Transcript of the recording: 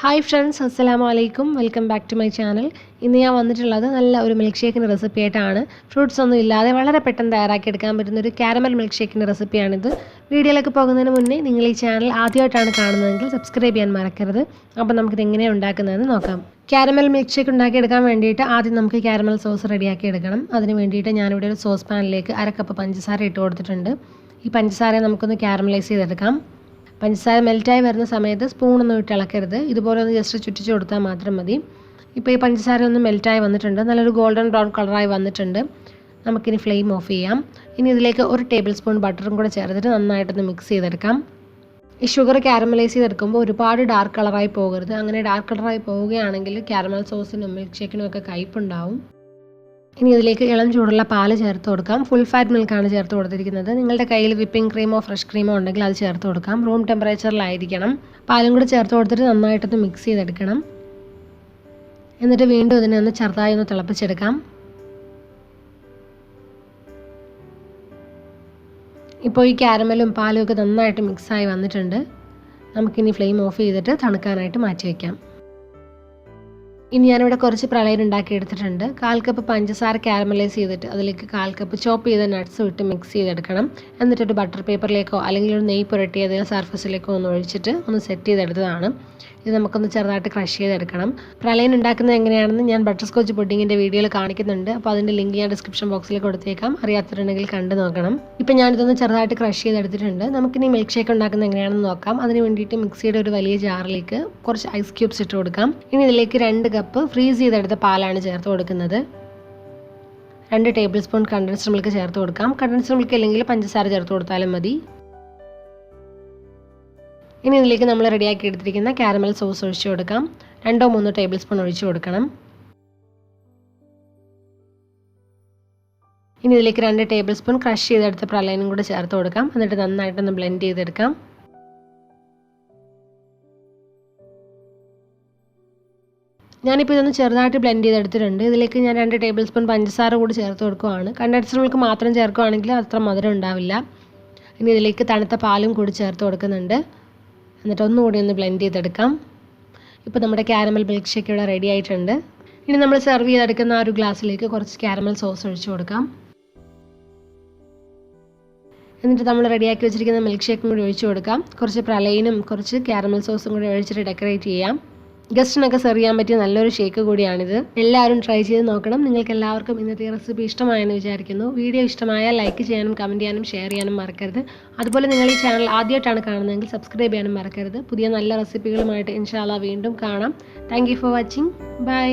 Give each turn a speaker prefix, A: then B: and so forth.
A: Hi friends, അസ്സലാമു അലൈക്കും. Welcome back to my channel. ഇന്ന് ഞാൻ വന്നിട്ടുള്ളത് നല്ല ഒരു മിൽക്ക് ഷേക്കിൻ്റെ റെസിപ്പി ആയിട്ടാണ്. ഫ്രൂട്ട്സ് ഒന്നും ഇല്ലാതെ വളരെ പെട്ടെന്ന് തയ്യാറാക്കിയെടുക്കാൻ പറ്റുന്ന ഒരു കാരമൽ മിൽക്ക് ഷേക്കിൻ്റെ റെസിപ്പിയാണിത്. വീഡിയോയിലേക്ക് പോകുന്നതിന് മുന്നേ നിങ്ങൾ ഈ ചാനൽ ആദ്യമായിട്ടാണ് കാണുന്നതെങ്കിൽ സബ്സ്ക്രൈബ് ചെയ്യാൻ മറക്കരുത്. അപ്പോൾ നമുക്കിത് എങ്ങനെയാണ് ഉണ്ടാക്കുന്നതെന്ന് നോക്കാം. കാരമൽ മിൽക്ക് ഷേക്ക് ഉണ്ടാക്കിയെടുക്കാൻ വേണ്ടിയിട്ട് ആദ്യം നമുക്ക് കാരമൽ സോസ് റെഡിയാക്കി എടുക്കണം. അതിന് വേണ്ടിയിട്ട് ഞാനിവിടെ ഒരു സോസ് പാനിലേക്ക് 1 കപ്പ് പഞ്ചസാര ഇട്ട് കൊടുത്തിട്ടുണ്ട്. ഈ പഞ്ചസാരയെ നമുക്കൊന്ന് കാരമലൈസ് ചെയ്തെടുക്കാം. പഞ്ചസാര മെൽറ്റായി വരുന്ന സമയത്ത് സ്പൂണൊന്നും ഇട്ട് ഇളക്കരുത്. ഇതുപോലെ ഒന്ന് ജസ്റ്റ് ചുറ്റിച്ച് കൊടുത്താൽ മാത്രം മതി. ഇപ്പോൾ ഈ പഞ്ചസാര ഒന്ന് മെൽറ്റായി വന്നിട്ടുണ്ട്, നല്ലൊരു ഗോൾഡൻ ബ്രൗൺ കളറായി വന്നിട്ടുണ്ട്. നമുക്കിനി ഫ്ലെയിം ഓഫ് ചെയ്യാം. ഇനി ഇതിലേക്ക് 1 ടേബിൾ സ്പൂൺ ബട്ടറും കൂടെ ചേർത്തിട്ട് നന്നായിട്ടൊന്ന് മിക്സ് ചെയ്തെടുക്കാം. ഈ ഷുഗർ കാരമലൈസ് ചെയ്തെടുക്കുമ്പോൾ ഒരുപാട് ഡാർക്ക് കളറായി പോകരുത്. അങ്ങനെ ഡാർക്ക് കളറായി പോവുകയാണെങ്കിൽ കാരമൽ സോസിനും മിൽക്ക് ഷേക്കിനും ഒക്കെ കയ്പുണ്ടാവും. ഇനി ഇതിലേക്ക് ഇളം ചൂടുള്ള പാല് ചേർത്ത് കൊടുക്കാം. ഫുൾ ഫാറ്റ് മിൽക്കാണ് ചേർത്ത് കൊടുത്തിരിക്കുന്നത്. നിങ്ങളുടെ കയ്യിൽ വിപ്പിംഗ് ക്രീമോ ഫ്രഷ് ക്രീമോ ഉണ്ടെങ്കിൽ അത് ചേർത്ത് കൊടുക്കാം. റൂം ടെമ്പറേച്ചറിലായിരിക്കണം. പാലും കൂടി ചേർത്ത് കൊടുത്തിട്ട് നന്നായിട്ടൊന്ന് മിക്സ് ചെയ്തെടുക്കണം. എന്നിട്ട് വീണ്ടും ഇതിനെ ഒന്ന് ചെറുതായി ഒന്ന് തിളപ്പിച്ചെടുക്കാം. ഇപ്പോൾ ഈ കാരമലും പാലും ഒക്കെ നന്നായിട്ട് മിക്സായി വന്നിട്ടുണ്ട്. നമുക്കിനി ഫ്ലെയിം ഓഫ് ചെയ്തിട്ട് തണുക്കാനായിട്ട് മാറ്റി വയ്ക്കാം. ഇനി ഞാനിവിടെ കുറച്ച് പ്രളയം ഉണ്ടാക്കി എടുത്തിട്ടുണ്ട്. 1/4 കപ്പ് പഞ്ചസാര കാരമലൈസ് ചെയ്തിട്ട് അതിലേക്ക് 1/4 കപ്പ് ചോപ്പ് ചെയ്ത നട്ട്സും ഇട്ട് മിക്സ് ചെയ്തെടുക്കണം. എന്നിട്ടൊരു ബട്ടർ പേപ്പറിലേക്കോ അല്ലെങ്കിൽ ഒരു നെയ്യ് പുരട്ടി ഏതെങ്കിലും സർഫസിലേക്കോ ഒന്ന് ഒഴിച്ചിട്ട് ഒന്ന് സെറ്റ് ചെയ്തെടുത്തതാണ്. ഇത് നമുക്കൊന്ന് ചെറുതായിട്ട് ക്രഷ് ചെയ്തെടുക്കണം. പ്രളയം ഉണ്ടാക്കുന്നത് എങ്ങനെയാണെന്ന് ഞാൻ ബട്ടർസ്കോച്ച് പുഡിങ്ങിൻ്റെ വീഡിയോയിൽ കാണിക്കുന്നുണ്ട്. അപ്പോൾ അതിൻ്റെ ലിങ്ക് ഞാൻ ഡിസ്ക്രിപ്ഷൻ ബോക്സിൽ കൊടുത്തേക്കാം. അറിയാത്തവരുണ്ടെങ്കിൽ കണ്ടു നോക്കണം. ഇപ്പം ഞാനിതൊന്ന് ചെറുതായിട്ട് ക്രഷ് ചെയ്തെടുത്തിട്ടുണ്ട്. നമുക്കിനി മിൽക്ക് ഷേക്ക് ഉണ്ടാക്കുന്നത് എങ്ങനെയാണെന്ന് നോക്കാം. അതിന് വേണ്ടിയിട്ട് മിക്സിയുടെ ഒരു വലിയ ജാറിലേക്ക് കുറച്ച് ഐസ് ക്യൂബ്സ് ഇട്ട് കൊടുക്കാം. ഇനി ഇതിലേക്ക് 2 കപ്പ് ഫ്രീസ് ചെയ്തെടുത്ത പാലാണ് ചേർത്ത് കൊടുക്കുന്നത്. 2 ടേബിൾ സ്പൂൺ കണ്ടൻസ്ഡ് മിൽക്ക് ചേർത്ത് കൊടുക്കാം. കണ്ടൻസ്ഡ് മിൽക്ക് അല്ലെങ്കിൽ പഞ്ചസാര ചേർത്ത് കൊടുത്താലും മതി. ഇനി ഇതിലേക്ക് നമ്മൾ റെഡിയാക്കി എടുത്തിരിക്കുന്ന കാരമൽ സോസ് ഒഴിച്ചു കൊടുക്കാം. 2-3 ടേബിൾ സ്പൂൺ ഒഴിച്ചു കൊടുക്കണം. ഇനി ഇതിലേക്ക് 2 ടേബിൾ സ്പൂൺ ക്രഷ് ചെയ്തെടുത്ത പ്രളയനും കൂടെ ചേർത്ത് കൊടുക്കാം. എന്നിട്ട് നന്നായിട്ടൊന്ന് ബ്ലെൻഡ് ചെയ്തെടുക്കാം. ഞാനിപ്പോൾ ഇതൊന്ന് ചെറുതായിട്ട് ബ്ലെൻഡ് ചെയ്തെടുത്തിട്ടുണ്ട്. ഇതിലേക്ക് ഞാൻ 2 ടേബിൾ സ്പൂൺ പഞ്ചസാര കൂടി ചേർത്ത് കൊടുക്കുകയാണ്. കണ്ടൻസ്ഡ് മിൽക്ക് മാത്രം ചേർക്കുകയാണെങ്കിൽ അത്ര മധുരം ഉണ്ടാവില്ല. ഇനി ഇതിലേക്ക് തണുത്ത പാലും കൂടി ചേർത്ത് കൊടുക്കുന്നുണ്ട്. എന്നിട്ട് ഒന്നുകൂടി ഒന്ന് ബ്ലെൻഡ് ചെയ്തെടുക്കാം. ഇപ്പോൾ നമ്മുടെ കാരമൽ മിൽക്ക് ഷേക്ക് ഇവിടെ റെഡി ആയിട്ടുണ്ട്. ഇനി നമ്മൾ സെർവ് ചെയ്തെടുക്കുന്ന ആ ഒരു ഗ്ലാസ്സിലേക്ക് കുറച്ച് കാരമൽ സോസ് ഒഴിച്ചു കൊടുക്കാം. എന്നിട്ട് നമ്മൾ റെഡിയാക്കി വെച്ചിരിക്കുന്ന മിൽക്ക് ഷേക്കും കൂടി ഒഴിച്ചു കൊടുക്കാം. കുറച്ച് പ്രളയനും കുറച്ച് കാരമൽ സോസും കൂടി ഒഴിച്ചിട്ട് ഡെക്കറേറ്റ് ചെയ്യാം. ഗസ്റ്റിനൊക്കെ സെർവ് ചെയ്യാൻ പറ്റിയ നല്ലൊരു ഷേക്ക് കൂടിയാണിത്. എല്ലാവരും ട്രൈ ചെയ്ത് നോക്കണം. നിങ്ങൾക്ക് എല്ലാവർക്കും ഇന്നത്തെ റെസിപ്പി ഇഷ്ടമായെന്ന് വിചാരിക്കുന്നു. വീഡിയോ ഇഷ്ടമായാൽ ലൈക്ക് ചെയ്യാനും കമൻറ്റ് ചെയ്യാനും ഷെയർ ചെയ്യാനും മറക്കരുത്. അതുപോലെ നിങ്ങൾ ഈ ചാനൽ ആദ്യമായിട്ടാണ് കാണുന്നതെങ്കിൽ സബ്സ്ക്രൈബ് ചെയ്യാനും മറക്കരുത്. പുതിയ നല്ല റെസിപ്പികളുമായിട്ട് ഇൻഷാ അല്ലാഹ് വീണ്ടും കാണാം. Thank you for watching. By.